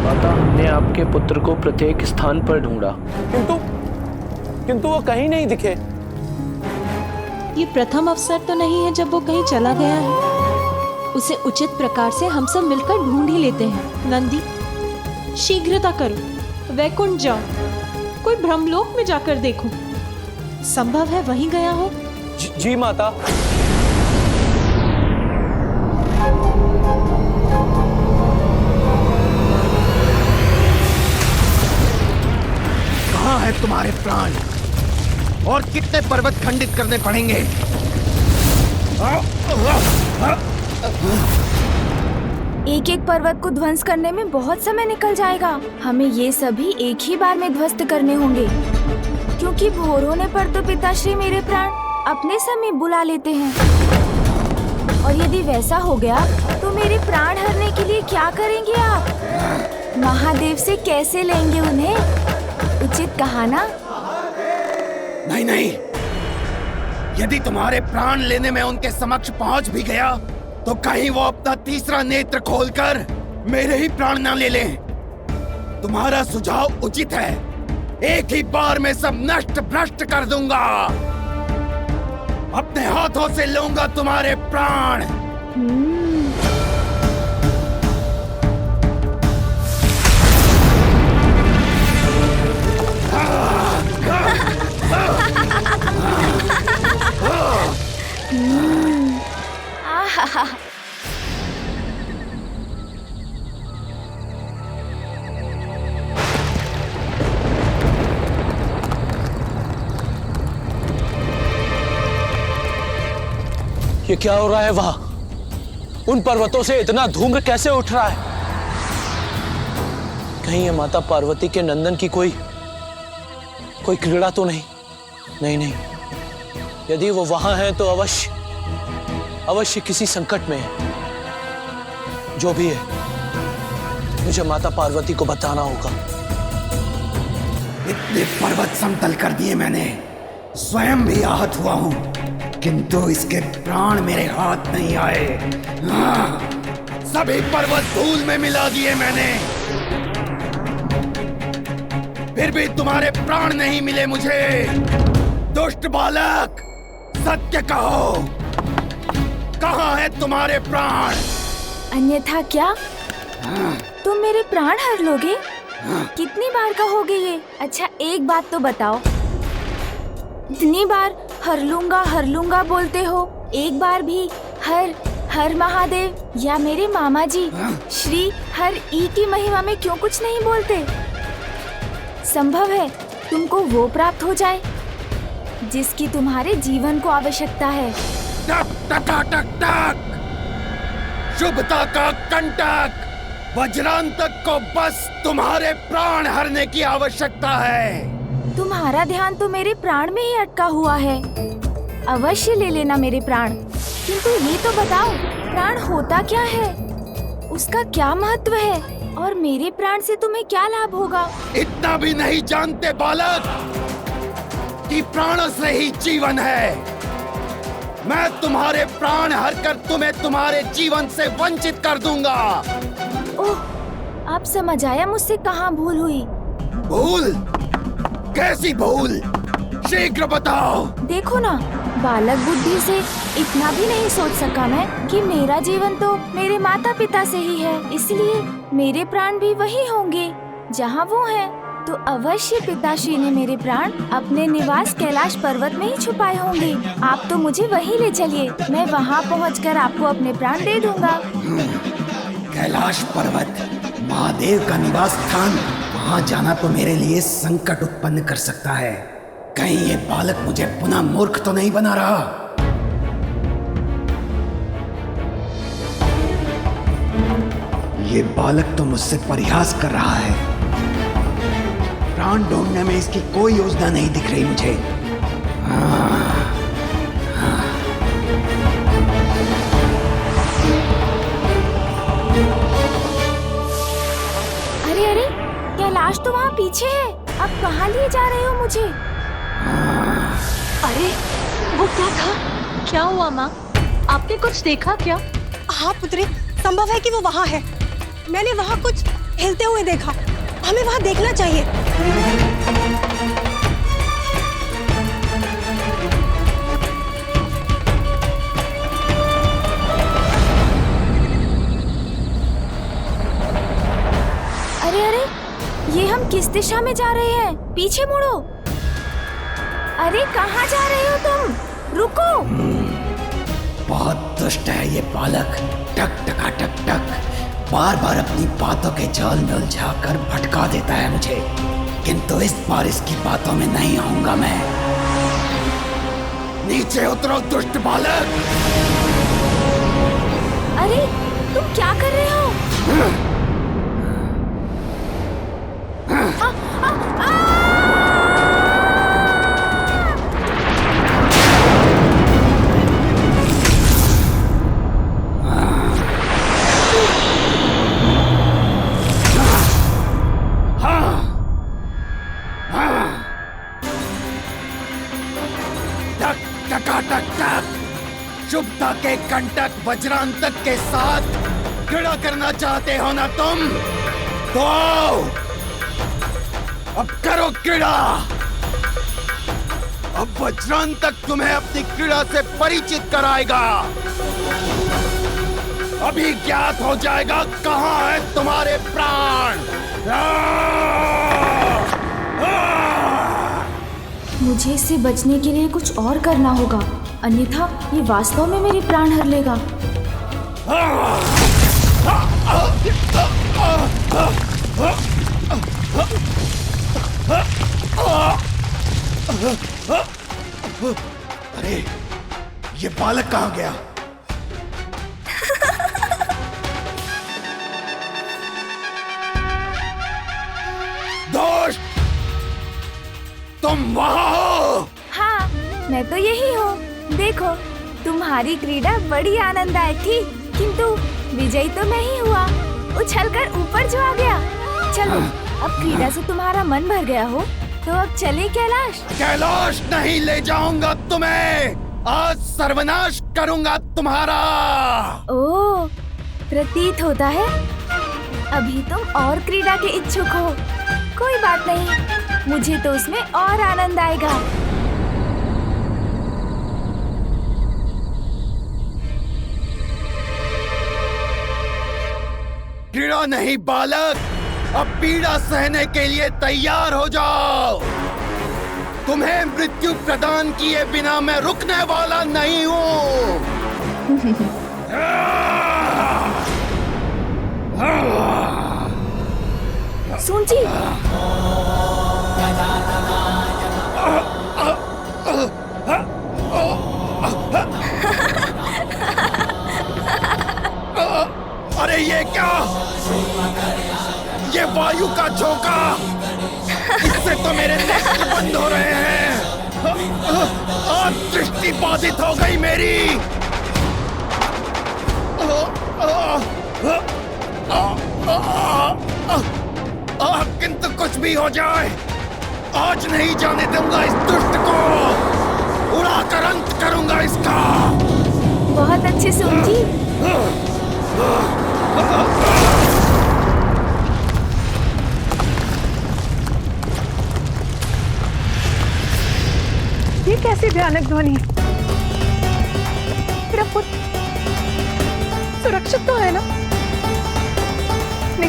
माता, हमने आपके पुत्र को प्रत्येक स्थान पर ढूंढा, किंतु वो कहीं नहीं दिखे। ये प्रथम अवसर तो नहीं है जब वो कहीं चला गया है। उसे उचित प्रकार से हम सब मिलकर ढूंढ ही लेते हैं। नंदी, शीघ्रता करो, वैकुंठ जाओ, कोई ब्रह्मलोक में जाकर देखो। संभव है वहीं गया हो। जी माता। कहाँ है तुम्हारे प्राण और कितने पर्वत खंडित करने पड़ेंगे? एक एक पर्वत को ध्वंस करने में बहुत समय निकल जाएगा। हमें ये सभी एक ही बार में ध्वस्त करने होंगे, क्योंकि भोर होने पर तो पिताश्री मेरे प्राण अपने समय बुला लेते हैं। और यदि वैसा हो गया तो मेरे प्राण हरने के लिए क्या करेंगे आप? महादेव से कैसे लेंगे उन्हें? उचित कहा ना? नहीं नहीं, यदि तुम्हारे प्राण लेने में उनके समक्ष पहुंच भी गया तो कहीं वो अपना तीसरा नेत्र खोलकर मेरे ही प्राण न ले लें। तुम्हारा सुझाव उचित है, एक ही बार में सब नष्ट भ्रष्ट कर दूंगा। अपने हाथों से लूंगा तुम्हारे प्राण। ये क्या हो रहा है वहां? उन पर्वतों से इतना धूम्र कैसे उठ रहा है? कहीं ये माता पार्वती के नंदन की कोई क्रीड़ा तो नहीं? नहीं, यदि वो वहां है तो अवश्य किसी संकट में है। जो भी है, मुझे माता पार्वती को बताना होगा। इतने पर्वत समतल कर दिए मैंने, स्वयं भी आहत हुआ हूं, किंतु इसके प्राण मेरे हाथ नहीं आए। सभी पर्वत धूल में मिला दिए मैंने, फिर भी तुम्हारे प्राण नहीं मिले मुझे। दुष्ट बालक, सत्य कहो, कहाँ है तुम्हारे प्राण? अन्यथा क्या तुम मेरे प्राण हर लोगे? कितनी बार कहोगे ये? अच्छा एक बात तो बताओ, इतनी बार हर लूंगा बोलते हो, एक बार भी हर महादेव या मेरे मामा जी श्री हर ई की महिमा में क्यों कुछ नहीं बोलते? संभव है तुमको वो प्राप्त हो जाए जिसकी तुम्हारे जीवन को आवश्यकता है। टक टक टक टक, शुभता का कंटक, वज्रांतक को बस तुम्हारे प्राण हरने की आवश्यकता है। तुम्हारा ध्यान तो मेरे प्राण में ही अटका हुआ है। अवश्य ले लेना मेरे प्राण, किंतु ये तो बताओ प्राण होता क्या है, उसका क्या महत्व है और मेरे प्राण से तुम्हें क्या लाभ होगा? इतना भी नहीं जानते बालक कि प्राण से ही जीवन है। मैं तुम्हारे प्राण हरकर तुम्हें तुम्हारे जीवन से वंचित कर दूंगा। ओह, अब समझ आया मुझसे कहाँ भूल हुई। भूल? कैसी भूल? शीघ्र बताओ। देखो ना, बालक बुद्धि से इतना भी नहीं सोच सका मैं कि मेरा जीवन तो मेरे माता पिता से ही है, इसलिए मेरे प्राण भी वही होंगे जहाँ वो हैं। तो अवश्य पिताश्री ने मेरे प्राण अपने निवास कैलाश पर्वत में ही छुपाए होंगे। आप तो मुझे वहीं ले चलिए, मैं वहाँ पहुँचकर आपको अपने प्राण दे दूंगा। कैलाश पर्वत महादेव का निवास स्थान, वहाँ जाना तो मेरे लिए संकट उत्पन्न कर सकता है। कहीं ये बालक मुझे पुनः मूर्ख तो नहीं बना रहा? ये बालक तो मुझसे परिहास कर रहा है। प्राण ढूंढने में इसकी कोई योजना नहीं दिख रही मुझे। अरे अरे, कैलाश तो वहाँ पीछे है। अब कहाँ लिए जा रहे हो मुझे? अरे वो क्या था? क्या हुआ माँ? आपने कुछ देखा क्या? हाँ पुत्री, संभव है कि वो वहाँ है। मैंने वहाँ कुछ हिलते हुए देखा। हमें वहाँ देखना चाहिए। अरे अरे, ये हम किस दिशा में जा रहे हैं? पीछे मुड़ो। अरे कहाँ जा रहे हो तुम? रुको। बहुत दुष्ट है ये बालक। टक टका टक टक बार बार अपनी बातों के जाल में उलझाकर भटका देता है मुझे, किंतु इस बार इसकी बातों में नहीं आऊंगा मैं। नीचे उतरो दुष्ट बालक। अरे तुम क्या कर रहे हो? शुभता के कंटक वज्रांतक के साथ क्रीड़ा करना चाहते हो ना तुम? तो आओ, अब करो क्रीड़ा। अब वज्रांतक तुम्हें अपनी क्रीड़ा से परिचित कराएगा। अभी ज्ञात हो जाएगा कहाँ है तुम्हारे प्राण। मुझे इससे बचने के लिए कुछ और करना होगा, अन्यथा ये वास्तव में मेरे प्राण हर लेगा। अरे ये बालक कहाँ गया? दोस्त, तुम वहाँ हो? हाँ, मैं तो यही हूँ। देखो, तुम्हारी क्रीड़ा बड़ी आनंददायक थी, किंतु विजयी तो मैं ही हुआ, उछलकर ऊपर जो आ गया। चलो, अब क्रीड़ा से तुम्हारा मन भर गया हो, तो अब चले कैलाश। कैलाश नहीं ले जाऊंगा तुम्हें। आज सर्वनाश करूंगा तुम्हारा। ओह, प्रतीत होता है अभी तुम और क्रीड़ा के इच्छुक हो। कोई बात नहीं, मुझे तो उसमें और आनंद आएगा। क्रीड़ा नहीं बालक, अब पीड़ा सहने के लिए तैयार हो जाओ। तुम्हें मृत्यु प्रदान किए बिना मैं रुकने वाला नहीं हूँ। सुनजी, अरे ये क्या? ये वायु का झोंका, इससे तो मेरे नेत्र बंद हो रहे हैं। आज दृष्टि बाधित हो गई मेरी। किंतु कुछ भी हो जाए, आज नहीं जाने दूंगा इस दुष्ट को। उड़ाकर अंत करूंगा इसका। बहुत अच्छे सुनजी। ये कैसी भयानक ध्वनि? मेरा पुत्र सुरक्षित तो है ना?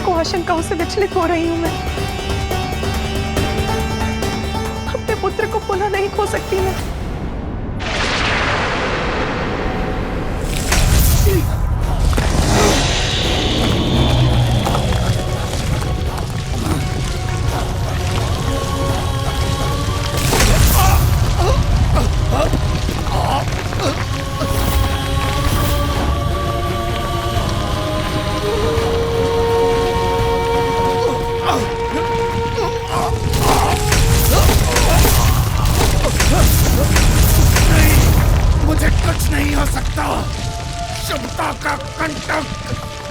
को आशंकाओं से विचलित हो रही हूँ मैं। अपने पुत्र को पुनः नहीं खो सकती मैं।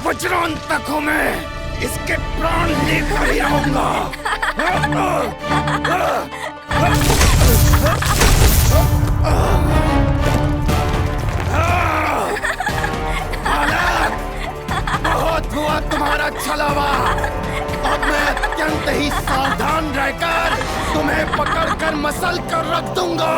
वज्रांतक हूं मैं, इसके प्राण लेकर ही रहूंगा। छलावा। अब मैं अत्यंत ही सावधान रहकर तुम्हें पकड़कर मसल कर रख दूंगा।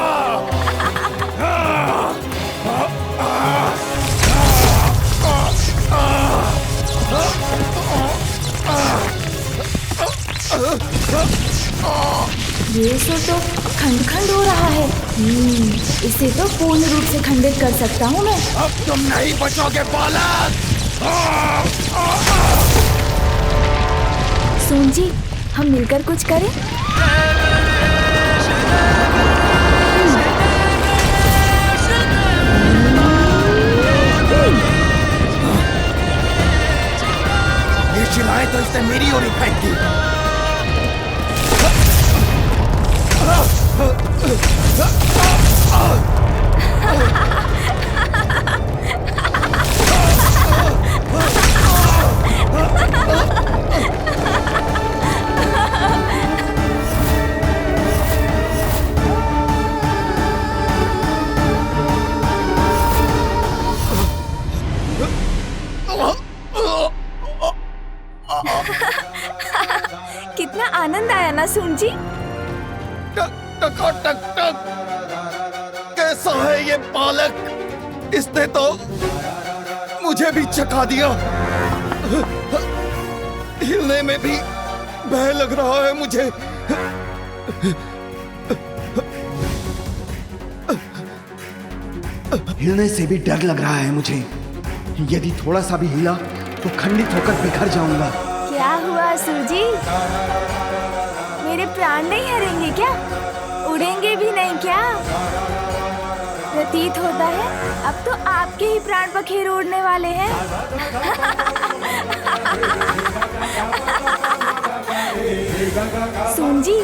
ये तो खंड खंड हो रहा है। इसे तो पूर्ण रूप से खंडित कर सकता हूँ मैं। अब तुम नहीं बचोगे बालक। सोन जी, हम मिलकर कुछ करें। ये शिलाएं तो इसने मेरी ओर ही फेंक दी। कितना आनंद आया ना सोन जी। टक टक टक टक। कैसा है ये बालक? इसने तो मुझे भी चखा दिया। हिलने में भी भय लग रहा है मुझे। हिलने से भी डर लग रहा है मुझे। यदि थोड़ा सा भी हिला तो खंडित होकर बिखर जाऊंगा। क्या हुआ असुर जी? मेरे प्राण नहीं हरेंगे क्या? उड़ेंगे भी नहीं क्या? प्रतीत होता है अब तो आपके ही प्राण पखेरु उड़ने वाले हैं। सोन जी,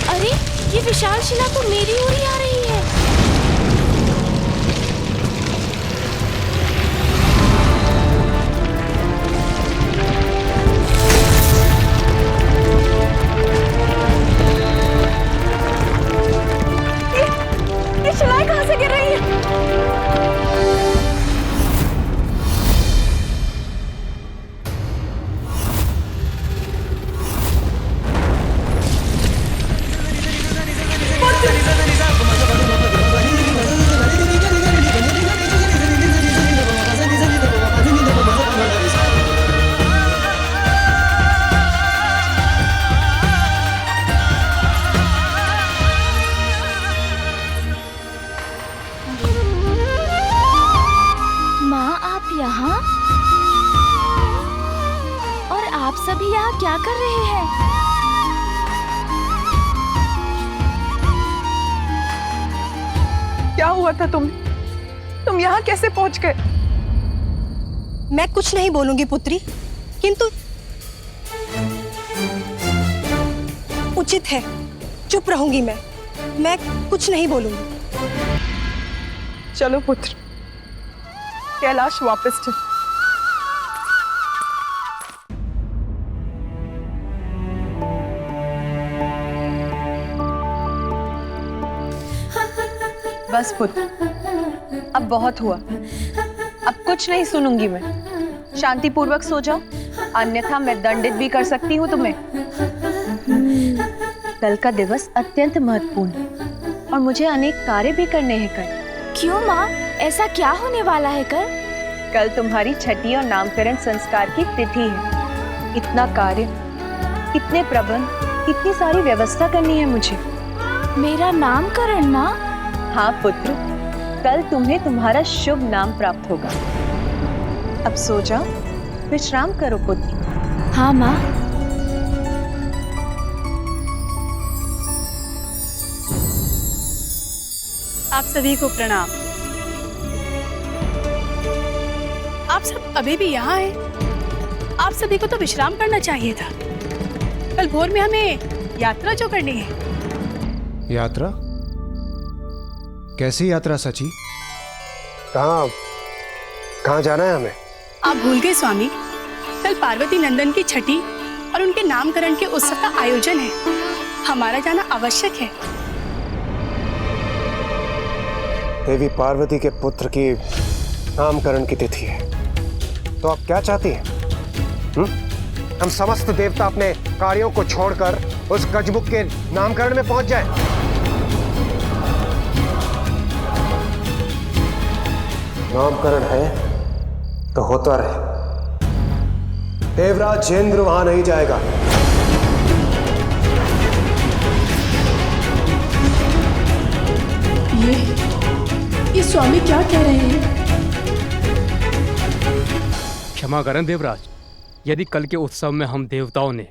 अरे ये विशाल शिला तो मेरी ओर ही आ रही है। ये शिलाएं कहाँ से गिर रही है? यहाँ? और आप सभी यहाँ क्या कर रहे हैं? क्या हुआ था तुम यहाँ कैसे पहुंच गए? मैं कुछ नहीं बोलूंगी पुत्री, किंतु उचित है, चुप रहूंगी मैं कुछ नहीं बोलूंगी। चलो पुत्र, कैलाश वापस चल। बस पुत्र, अब बहुत हुआ। अब कुछ नहीं सुनूंगी मैं। शांतिपूर्वक सो जाओ, अन्यथा मैं दंडित भी कर सकती हूँ तुम्हें। कल का दिवस अत्यंत महत्वपूर्ण है और मुझे अनेक कार्य भी करने हैं कर। क्यों माँ, ऐसा क्या होने वाला है कर? कल तुम्हारी छठी और नामकरण संस्कार की तिथि है। इतना कार्य, इतने प्रबंध, इतनी सारी व्यवस्था करनी है मुझे। मेरा नामकरण माँ? हाँ पुत्र, कल तुम्हें तुम्हारा शुभ नाम प्राप्त होगा। अब सो जाओ, विश्राम करो पुत्र। हाँ माँ। आप सभी को प्रणाम। आप सब अभी भी यहाँ हैं। आप सभी को तो विश्राम करना चाहिए था। कल भोर में हमें यात्रा जो करनी है। यात्रा? कैसी यात्रा सची? कहाँ जाना है हमें? आप भूल गए स्वामी, कल पार्वती नंदन की छठी और उनके नामकरण के उत्सव का आयोजन है। हमारा जाना आवश्यक है। देवी पार्वती के पुत्र की नामकरण की तिथि है, तो आप क्या चाहती हैं? हम समस्त देवता अपने कार्यों को छोड़कर उस गजमुख के नामकरण में पहुंच जाएं। नामकरण है तो होता रहे। देवराज जेंद्र वहां नहीं जाएगा। ये स्वामी क्या कह रहे हैं? क्षमा करें देवराज, यदि कल के उत्सव में हम देवताओं ने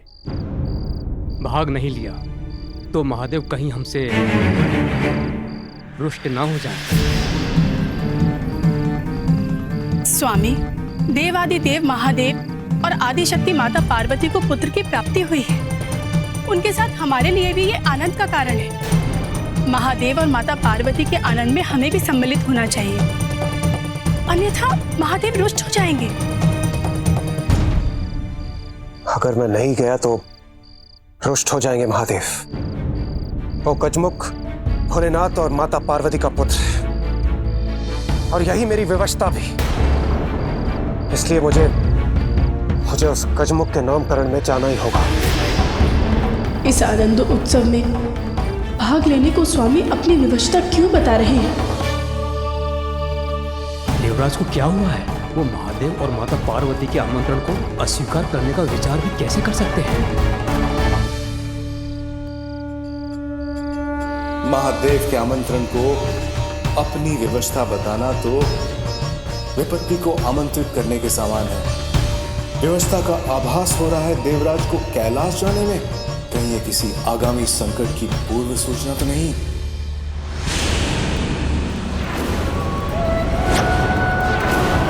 भाग नहीं लिया तो महादेव कहीं हमसे रुष्ट ना हो जाए। स्वामी, देवादिदेव महादेव और आदिशक्ति माता पार्वती को पुत्र की प्राप्ति हुई है। उनके साथ हमारे लिए भी ये आनंद का कारण है। महादेव और माता पार्वती के आनंद में हमें भी सम्मिलित होना चाहिए, अन्यथा महादेव रुष्ट हो जाएंगे। अगर मैं नहीं गया तो रुष्ट हो जाएंगे महादेव। वो गजमुख भोलेनाथ और माता पार्वती का पुत्र है, और यही मेरी विवशता भी। इसलिए मुझे उस गजमुख के नामकरण में जाना ही होगा। इस आनंद उत्सव में भाग लेने को स्वामी अपनी विवशता क्यों बता रहे हैं? देवराज को क्या हुआ है? वो महादेव और माता पार्वती के आमंत्रण को अस्वीकार करने का विचार भी कैसे कर सकते हैं? महादेव के आमंत्रण को अपनी विवशता बताना तो विपत्ति को आमंत्रित करने के समान है। विवशता का आभास हो रहा है देवराज को कैलाश जाने में। कहीं ये किसी आगामी संकट की पूर्व सूचना तो नहीं?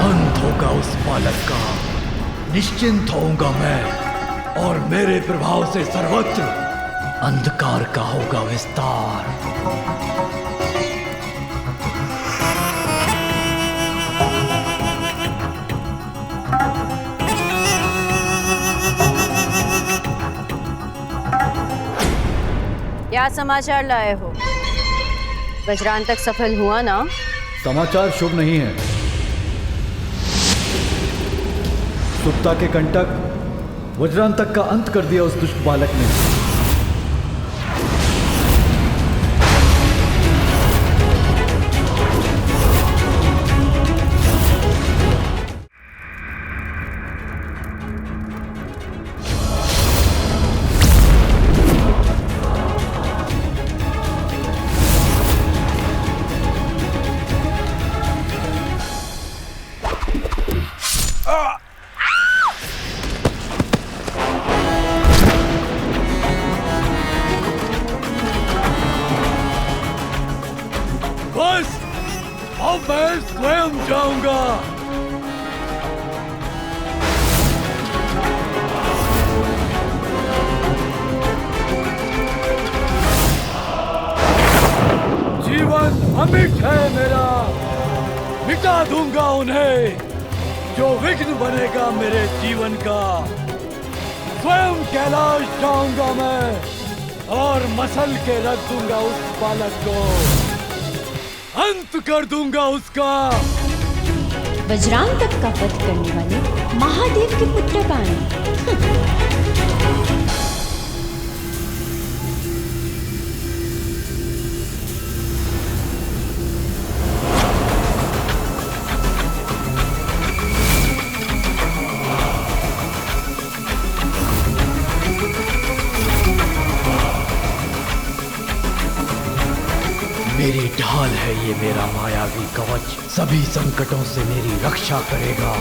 अंत होगा उस बालक का, निश्चिंत होऊंगा मैं, और मेरे प्रभाव से सर्वत्र अंधकार का होगा विस्तार। क्या समाचार लाए हो? वज्रांतक सफल हुआ ना? समाचार शुभ नहीं है। सुप्ता के कंटक वज्रांतक का अंत कर दिया उस दुष्ट बालक ने। मैं स्वयं जाऊंगा। जीवन अमिट है मेरा, मिटा दूंगा उन्हें जो विघ्न बनेगा मेरे जीवन का। स्वयं कैलाश जाऊंगा मैं और मसल के रख दूंगा उस बालक को, अंत कर दूंगा उसका। वज्रांतक का वध करने वाले महादेव के पुत्र बाण। मेरी ढाल है ये मेरा मायावी कवच, सभी संकटों से मेरी रक्षा करेगा।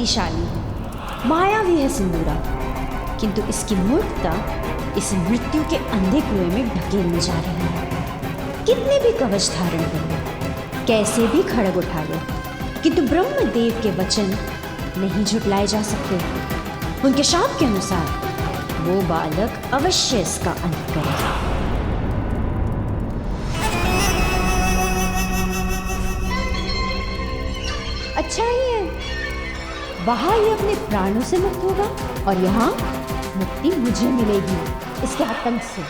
शक्तिशाली है, मायावी है सिंदूरा, किंतु इसकी मूर्खता इसे मृत्यु के अंधे कुएं में ढकेलने जा रही है। कितने भी कवच धारण कर लो, कैसे भी खड़ग उठा लो, किंतु ब्रह्मदेव के वचन नहीं झुटलाए जा सकते। उनके शाप के अनुसार वो बालक अवश्य इसका अंत करेगा। अच्छा ही है, वहां ये अपने प्राणों से मुक्त होगा और यहाँ मुक्ति मुझे मिलेगी इसके आतंक से।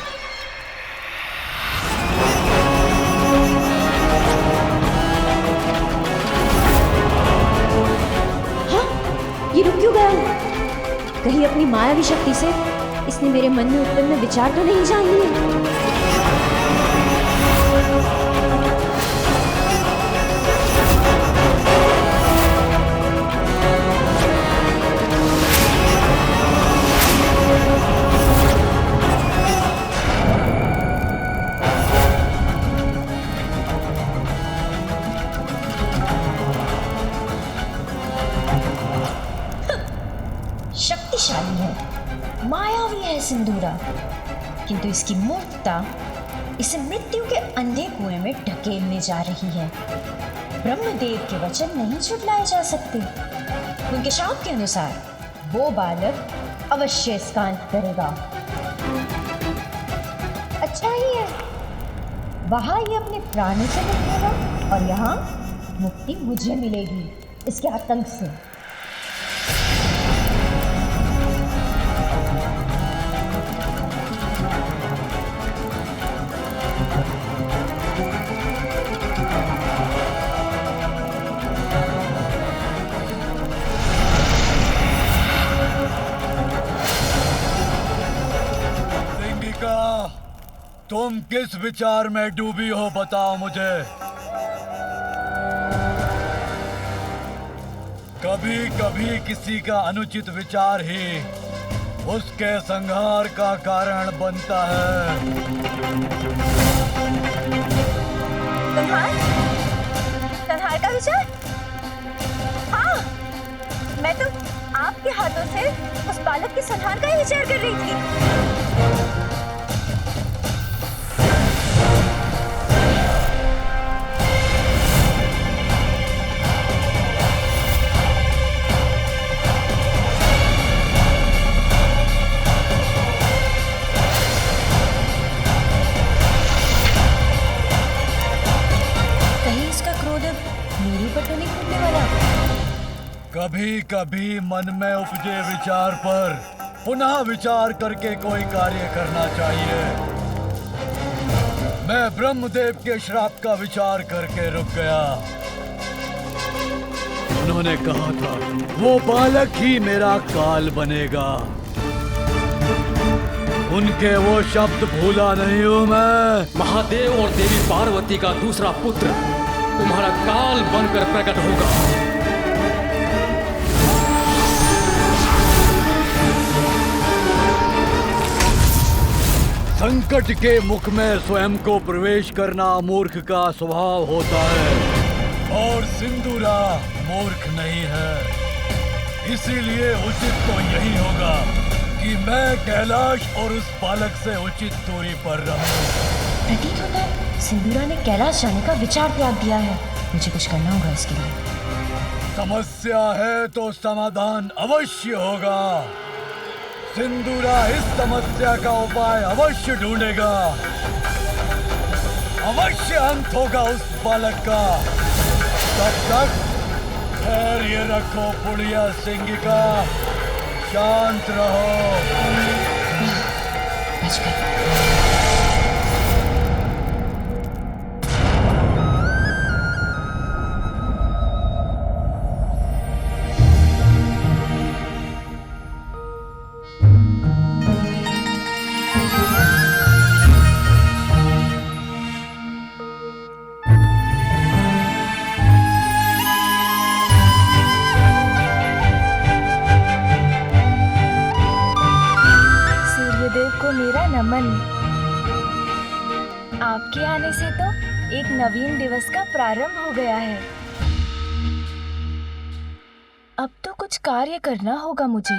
हाँ, ये रुक क्यों गया? कहीं अपनी मायावी शक्ति से इसने मेरे मन में उत्पन्न विचार तो नहीं जान लिए? शक्तिशाली है, मायावी है सिंदूरा, किंतु इसकी मूर्खता इसे मृत्यु के अंधे कुएं में ढकेलने जा रही है। ब्रह्मदेव के वचन नहीं झुटलाए जा सकते। उनके शाप के अनुसार वो बालक अवश्य इसका अंत करेगा। अच्छा ही है, वहां ये अपने प्राणों से मुक्त होगा और यहाँ मुक्ति मुझे मिलेगी इसके आतंक से। तुम किस विचार में डूबी हो, बताओ मुझे। कभी कभी किसी का अनुचित विचार ही उसके संहार का कारण बनता है। संहार का विचार? हाँ, मैं तो आपके हाथों से उस बालक के संहार का ही विचार कर रही थी। कभी कभी मन में उपजे विचार पर पुनः विचार करके कोई कार्य करना चाहिए। मैं ब्रह्मदेव के श्राप का विचार करके रुक गया। उन्होंने कहा था वो बालक ही मेरा काल बनेगा। उनके वो शब्द भूला नहीं हूं मैं। महादेव और देवी पार्वती का दूसरा पुत्र तुम्हारा काल बनकर प्रकट होगा। संकट के मुख में स्वयं को प्रवेश करना मूर्ख का स्वभाव होता है और सिंदूरा मूर्ख नहीं है। इसीलिए उचित तो यही होगा कि मैं कैलाश और उस बालक से उचित दूरी पर रहूं। प्रतीत होता है सिंदूरा ने कैलाश जाने का विचार त्याग दिया है। मुझे कुछ करना होगा इसके लिए। समस्या है तो समाधान अवश्य होगा। सिंदूरा इस समस्या का उपाय अवश्य ढूंढेगा। अवश्य अंत होगा उस बालक का। तब तक धैर्य रखो पुड़िया सिंगिका, शांत रहो। आपके आने से तो एक नवीन दिवस का प्रारंभ हो गया है। अब तो कुछ कुछ कार्य करना होगा मुझे,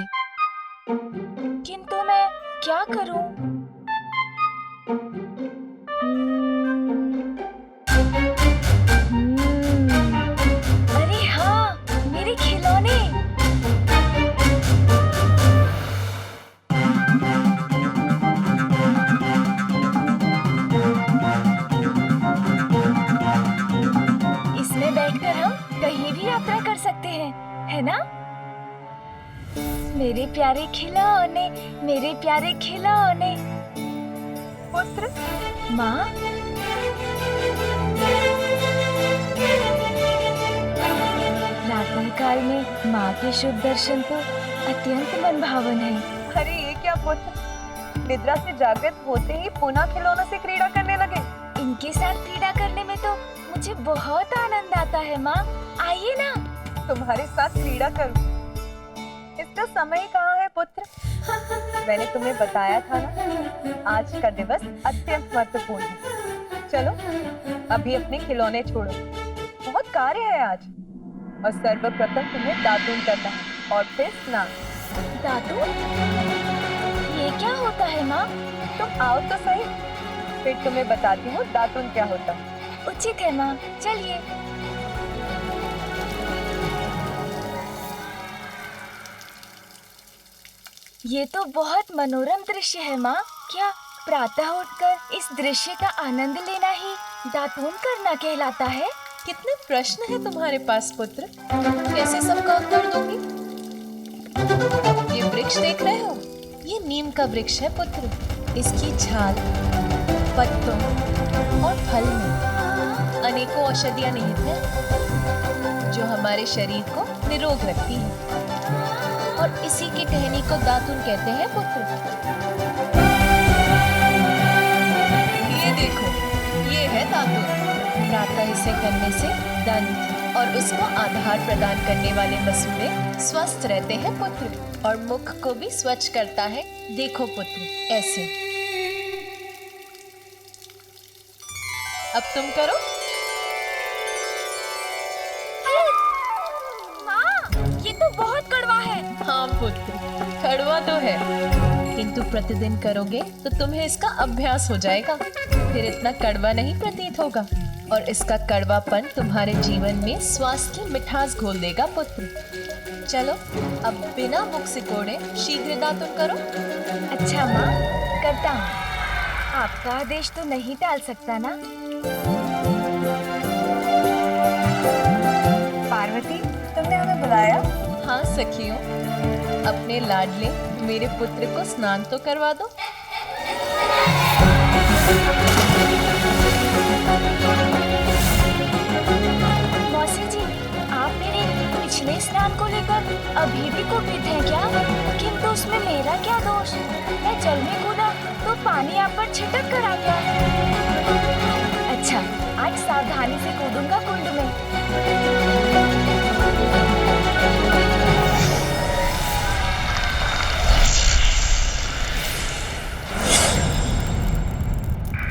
किंतु मैं क्या करूं? अरे हाँ, मेरे खिलौने। इसमें बैठकर हम कहीं भी यात्रा कर सकते हैं, है ना? मेरे प्यारे खिलौने, मेरे प्यारे खिलौने। पुत्र, माँ, प्रातः काल में माँ के शुभ दर्शन तो अत्यंत मनभावन है। अरे ये क्या पुत्र, निद्रा से जागृत होते ही पुनः खिलौनों से क्रीड़ा करने लगे। इनके साथ क्रीड़ा करने में तो मुझे बहुत आनंद आता है माँ, आइए ना। तुम्हारे साथ क्रीड़ा करूं, इसका समय कहाँ है पुत्र? मैंने तुम्हें बताया था ना, आज का दिवस अत्यंत महत्वपूर्ण है। चलो अभी अपने खिलौने छोड़ो, बहुत कार्य है आज। और सर्वप्रथम तुम्हें दातून करना है और फिर स्नान। दातून? ये क्या होता है माँ? तुम आओ तो सही, फिर तुम्हें बताती हूँ दातून क्या होता है। उचित है माँ, चलिए। ये तो बहुत मनोरम दृश्य है माँ। क्या प्रातः उठकर इस दृश्य का आनंद लेना ही दातून करना कहलाता है? कितने प्रश्न है तुम्हारे पास पुत्र, कैसे सबका उत्तर दूंगी? ये वृक्ष देख रहे हो, ये नीम का वृक्ष है पुत्र। इसकी छाल, पत्तों और फल में अनेकों औषधियां निहित हैं, जो हमारे शरीर को निरोग रखती है। और इसी की टहनी को दातून कहते हैं पुत्र। ये देखो, ये है दातून। प्रातः इसे करने से दंत और उसको आधार प्रदान करने वाले मसूड़े स्वस्थ रहते हैं पुत्र, और मुख को भी स्वच्छ करता है। देखो पुत्र, ऐसे। अब तुम करो। माँ, ये तो बहुत कड़वा है। हाँ पुत्र, कड़वा तो है, किंतु प्रतिदिन करोगे तो तुम्हें इसका अभ्यास हो जाएगा, फिर इतना कड़वा नहीं प्रतीत होगा, और इसका कड़वापन तुम्हारे जीवन में स्वास्थ्य की मिठास घोल देगा पुत्र। चलो अब बिना मुख सिकोड़े शीघ्र दातुन करो। अच्छा माँ, करता हूँ। आपका आदेश तो नहीं टाल सकता ना? पार्वती, तुमने हमें बुलाया? हाँ सखियों, अपने लाडले मेरे पुत्र को स्नान तो करवा दो। मौसी जी, आप मेरे पिछले स्नान को लेकर अभी भी कुपित हैं क्या? किंतु उसमें मेरा क्या दोष? मैं जल में कूदा तो पानी आप पर छिटक कर आ गया। अच्छा, आज सावधानी से कूदूंगा कुंड में।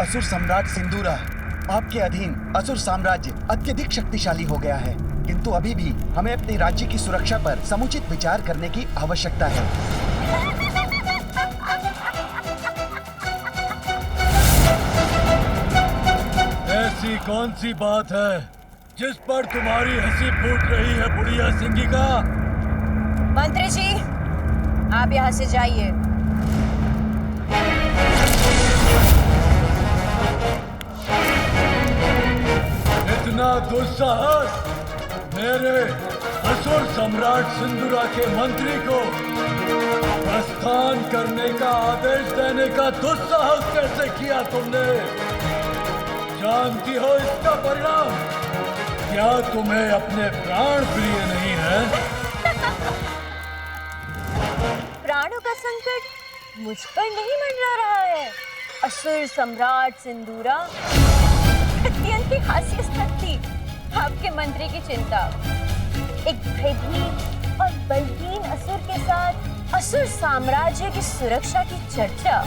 असुर सम्राट सिंदूरा, आपके अधीन असुर साम्राज्य अत्यधिक शक्तिशाली हो गया है, किंतु अभी भी हमें अपने राज्य की सुरक्षा पर समुचित विचार करने की आवश्यकता है। ऐसी कौन सी बात है जिस पर तुम्हारी हंसी फूट रही है बुढ़िया सिंगी का? मंत्री जी, आप यहाँ से जाइए। इतना दुस्साहस मेरे असुर सम्राट सिंदूरा के मंत्री को प्रस्थान करने का आदेश देने का दुस्साहस कैसे किया तुमने? जानती हो इसका परिणाम? क्या तुम्हें अपने प्राण प्रिय नहीं है? प्राणों का संकट मुझ पर नहीं मंडरा रहा है। असुर सम्राट सिंदूरा, अत्यंत ही हास्यास्पद थी आपके मंत्री की चिंता। एक भयभीत और बलहीन असुर के साथ असुर साम्राज्य की सुरक्षा की चर्चा।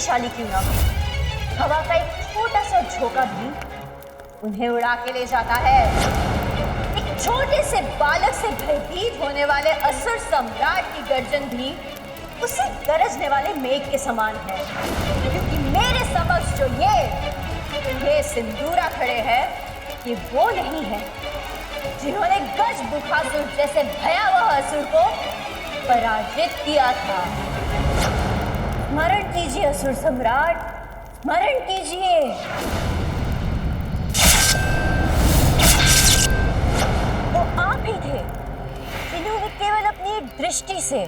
शक्तिशाली क्यों ना हो, हवा का एक छोटा सा झोंका भी उन्हें उड़ा के ले जाता है। एक छोटे से बालक से भयभीत होने वाले असुर सम्राट की गर्जन भी उसे गरजने वाले मेघ के समान है। क्योंकि मेरे समक्ष जो ये सिंदूरा खड़े हैं, ये वो नहीं है जिन्होंने गज बुखासुर जैसे भयावह असुर को पराजित किया था। स्मरण कीजिए असुर सम्राट, स्मरण कीजिए। वो आप ही थे जिन्होंने केवल अपनी दृष्टि से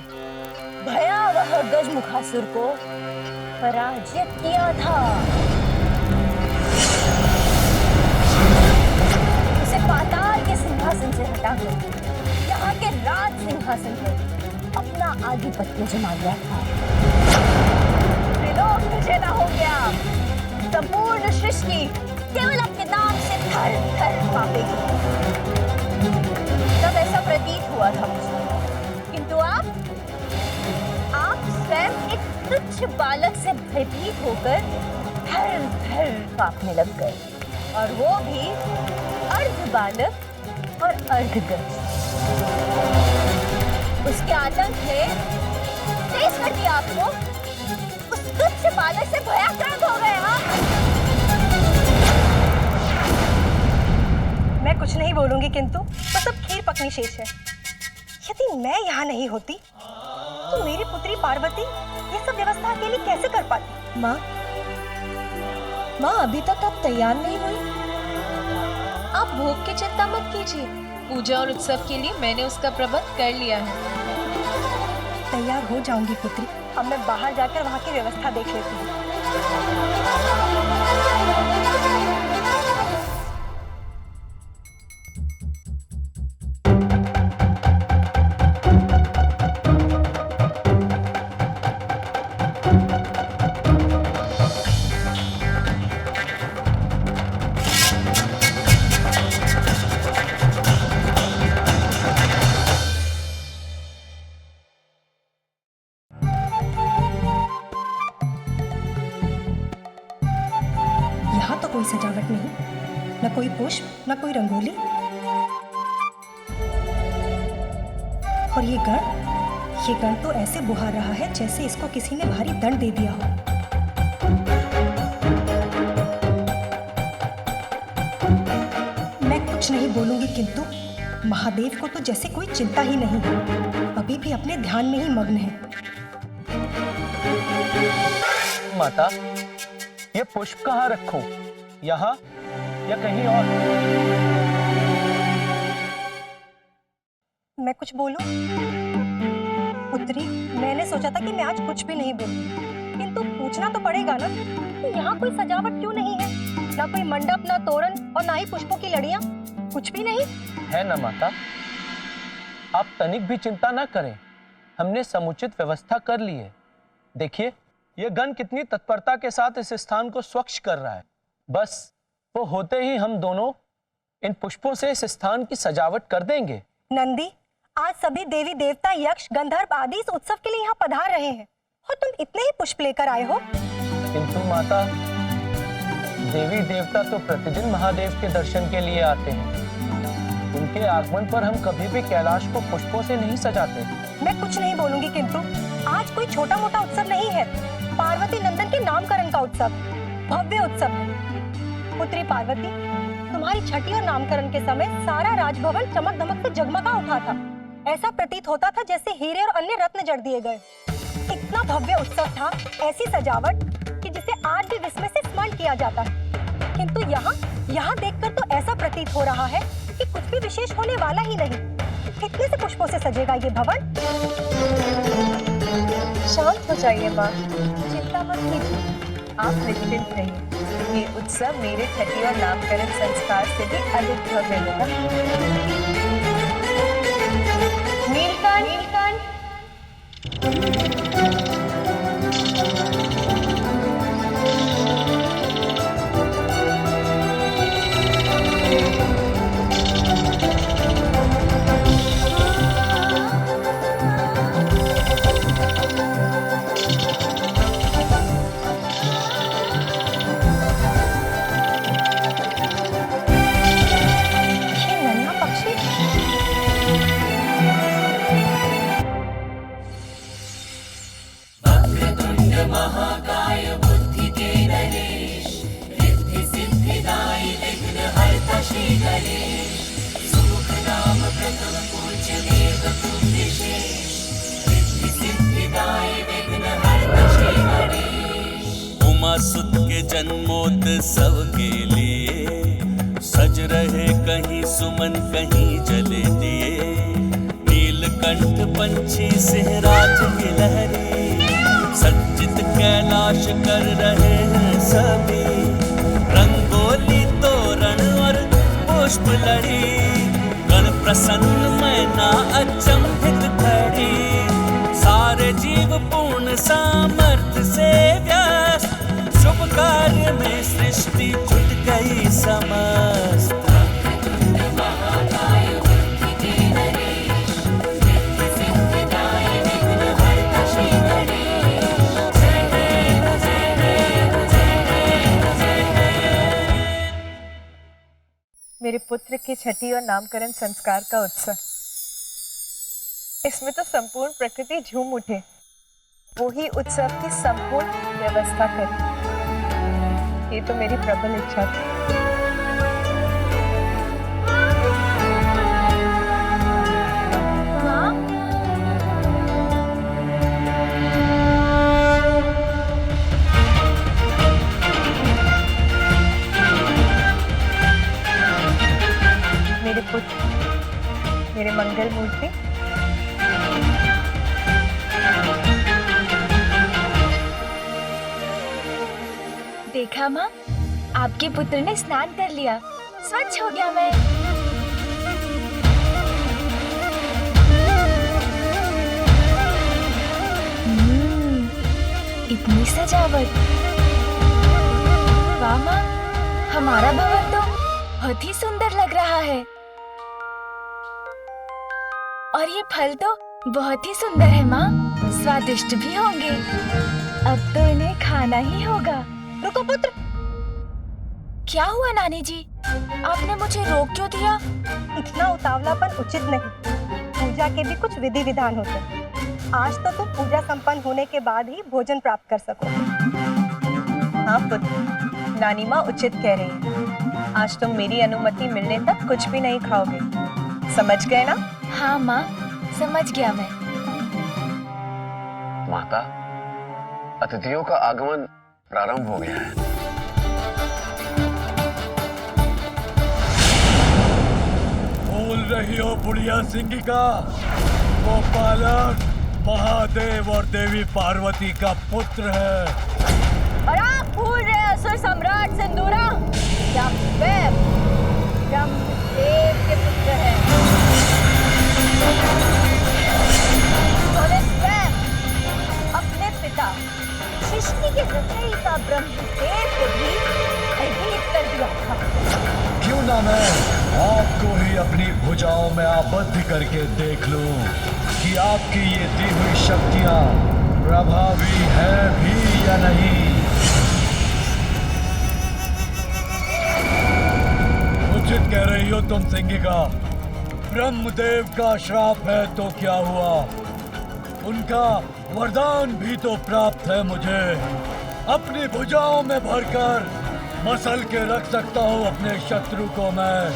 भयावह गजमुखासुर को पराजित किया था। उसे पाताल के सिंहासन से हटाकर यहाँ के राज सिंहासन पर अपना आधिपत्य जमा लिया था। त्रिलोक विजेता हो गया। संपूर्ण सृष्टि केवल आपके नाम से थर थर कांपेगी। तब ऐसा प्रतीत हुआ था मुझे, किंतु आप स्वयं एक तुच्छ बालक से भयभीत होकर थर थर कांपने लग गए, और वो भी अर्ध बालक और अर्ध गज। उसके आतंक ने तेज कर दिया आपको। उस तुच्छ बालक से भयाक्रांत हो गए। हाँ, मैं कुछ नहीं बोलूंगी, किंतु तो सब खीर पकनी शेष है। यदि मैं यहाँ नहीं होती तो मेरी पुत्री पार्वती ये सब व्यवस्था अकेली कैसे कर पाती? माँ, अभी तक आप तैयार नहीं हुई। आप भोग की चिंता मत कीजिए। पूजा और उत्सव के लिए मैंने उसका प्रबंध कर लिया है। तैयार हो जाऊंगी पुत्री। अब मैं बाहर जाकर वहाँ की व्यवस्था देख लेती हूँ। कोई सजावट नहीं, न कोई पुष्प, न कोई रंगोली। और ये गण तो ऐसे बुहार रहा है जैसे इसको किसी ने भारी दंड दे दिया हो। मैं कुछ नहीं बोलूंगी, किंतु महादेव को तो जैसे कोई चिंता ही नहीं है। अभी भी अपने ध्यान में ही मग्न है। माता, ये पुष्प कहाँ रखूं? यहाँ या कहीं और? मैं कुछ बोलूं? पुत्री, मैंने सोचा था कि मैं आज कुछ भी नहीं बोलूं, किंतु पूछना तो पड़ेगा ना कि यहाँ कोई सजावट क्यों नहीं है? ना कोई मंडप, ना तोरण और ना ही पुष्पों की लड़ियां, कुछ भी नहीं है ना माता। आप तनिक भी चिंता ना करें, हमने समुचित व्यवस्था कर ली है। देखिए, यह गण कितनी तत्परता के साथ इस स्थान को स्वच्छ कर रहा है। बस वो होते ही हम दोनों इन पुष्पों से इस स्थान की सजावट कर देंगे। नंदी, आज सभी देवी देवता, यक्ष, गंधर्व आदि इस उत्सव के लिए यहाँ पधार रहे हैं और तुम इतने ही पुष्प लेकर आए हो। किंतु माता, देवी देवता तो प्रतिदिन महादेव के दर्शन के लिए आते हैं। उनके आगमन पर हम कभी भी कैलाश को पुष्पों से नहीं सजाते। मैं कुछ नहीं बोलूंगी, किंतु आज कोई छोटा मोटा उत्सव नहीं है। पार्वती नंदन के नामकरण का उत्सव, भव्य उत्सव है। पुत्री पार्वती, तुम्हारी छठी और नामकरण के समय सारा राजभवन चमक दमक से जगमगा उठा था। ऐसा प्रतीत होता था जैसे हीरे और अन्य रत्न जड़ दिए गए। इतना भव्य उत्सव था, ऐसी सजावट कि जिसे आज भी विस्मय से स्मरण किया जाता है। किंतु यहाँ देखकर तो ऐसा प्रतीत हो रहा है कि कुछ भी विशेष होने वाला ही नहीं। कितने से पुष्पों से सजेगा ये भवन? शांत हो जाइए माँ, चिंता मत कीजिए, आप निश्चिंत रहिए। ये उत्सव मेरे छठी और नामकरण संस्कार से भी अधिक भव्य होगा। नीलकंठ, उमासुत के जन्मोत्सव के लिए सज रहे कहीं सुमन कहीं जले दिए। नीलकंठ पंछी सिंहराज की लहरी सज्जित कैलाश कर रहे हैं सभी। रंगोली तोरण और पुष्प लड़ी गण प्रसन्न मैना अचंभित खड़ी। सारे जीव पूर्ण सामर्थ्य से व्यस्त शुभ कार्य में सृष्टि जुट गई समस्त। मेरे पुत्र के छठी और नामकरण संस्कार का उत्सव, इसमें तो संपूर्ण प्रकृति झूम उठे। वो ही उत्सव की संपूर्ण व्यवस्था करे, ये तो मेरी प्रबल इच्छा थी। मेरे पुत्र, मेरे मंगल मूर्ति, देखा माँ, आपके पुत्र ने स्नान कर लिया, स्वच्छ हो गया मैं। इतनी सजावट, वाह माँ, हमारा भवन तो बहुत ही सुंदर लग रहा है। और ये फल तो बहुत ही सुंदर है माँ, स्वादिष्ट भी होंगे। अब तो इन्हें खाना ही होगा। रुको पुत्र। क्या हुआ नानी जी, आपने मुझे रोक क्यों दिया? इतना उतावलापन उचित नहीं, पूजा के भी कुछ विधि विधान होते हैं। आज तो तुम पूजा संपन्न होने के बाद ही भोजन प्राप्त कर सको। हाँ पुत्र, नानी माँ उचित कह रही है। आज तुम मेरी अनुमति मिलने तक कुछ भी नहीं खाओगे, समझ गए ना? हाँ माँ, समझ गया मैं। माता, अतिथियों का आगमन प्रारंभ हो गया है। बोल रही हो बुढ़िया सिंगिका, वो बालक महादेव और देवी पार्वती का पुत्र है। और आप भूल रहे असुर सम्राट सिंदूरा, क्या ब्रह्मदेव के पुत्र है। अपने पिता सृष्टि के रचयिता ब्रह्मदेव को भी भयभीत कर दिया था। क्यों ना मैं आपको ही अपनी भुजाओं में आबद्ध करके देख लूं कि आपकी ये दी हुई शक्तियां प्रभावी है भी या नहीं। उचित कह रही हो तुम सिंगिका, ब्रह्मदेव का श्राप है तो क्या हुआ, उनका वरदान भी तो प्राप्त है मुझे। अपनी भुजाओं में भरकर मसल के रख सकता हूँ अपने शत्रु को मैं।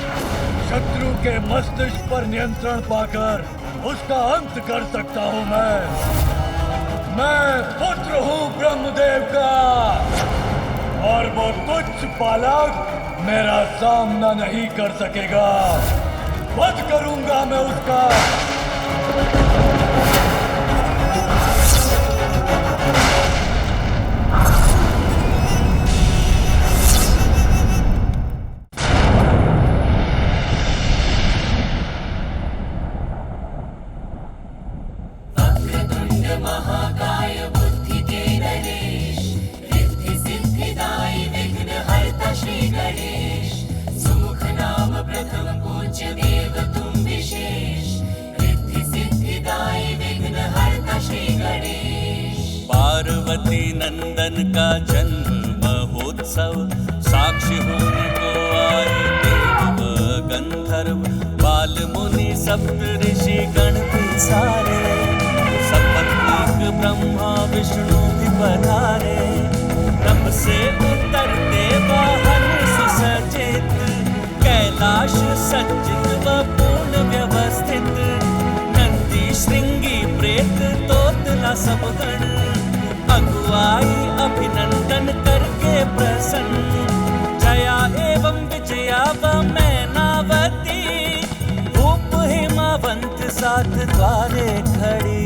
शत्रु के मस्तिष्क पर नियंत्रण पाकर उसका अंत कर सकता हूँ मैं पुत्र हूँ ब्रह्मदेव का, और वो तुच्छ बालक मेरा सामना नहीं कर सकेगा। वध करूंगा मैं उसका। पार्वती नंदन का जन्म महोत्सव, साक्षी होने को आए देव व गंधर्व, बाल मुनि सप्त ऋषि गण भी सारे, सपत्नीक ब्रह्मा विष्णु भी पधारे। तब से उतरते वाहन सुसज्जित, कैलाश सज्जित व पूर्ण व्यवस्थित, नंदी श्रृंगी प्रेत तोतला सब गण, अगुवाई अभिनंदन कर द्वारे खड़ी।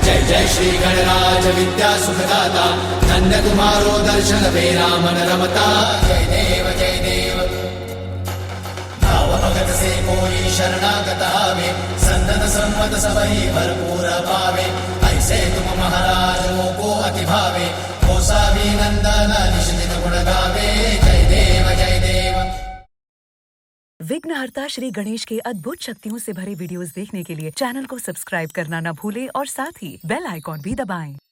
जय जय श्री गणराज विद्या सुखदाता धन्य कुमारो दर्शन बेरा मन रमता। जय देव भाव भगत से कोई शरणागत आवे संतत सम्मत सबही भरपूर पावे। ऐसे तुम महाराज को अति भावे कोसावी नंदन निश्चित गुण गावे। जय देव विघ्नहर्ता श्री गणेश के अद्भुत शक्तियों से भरे वीडियोस देखने के लिए चैनल को सब्सक्राइब करना न भूलें और साथ ही बेल आइकॉन भी दबाएं।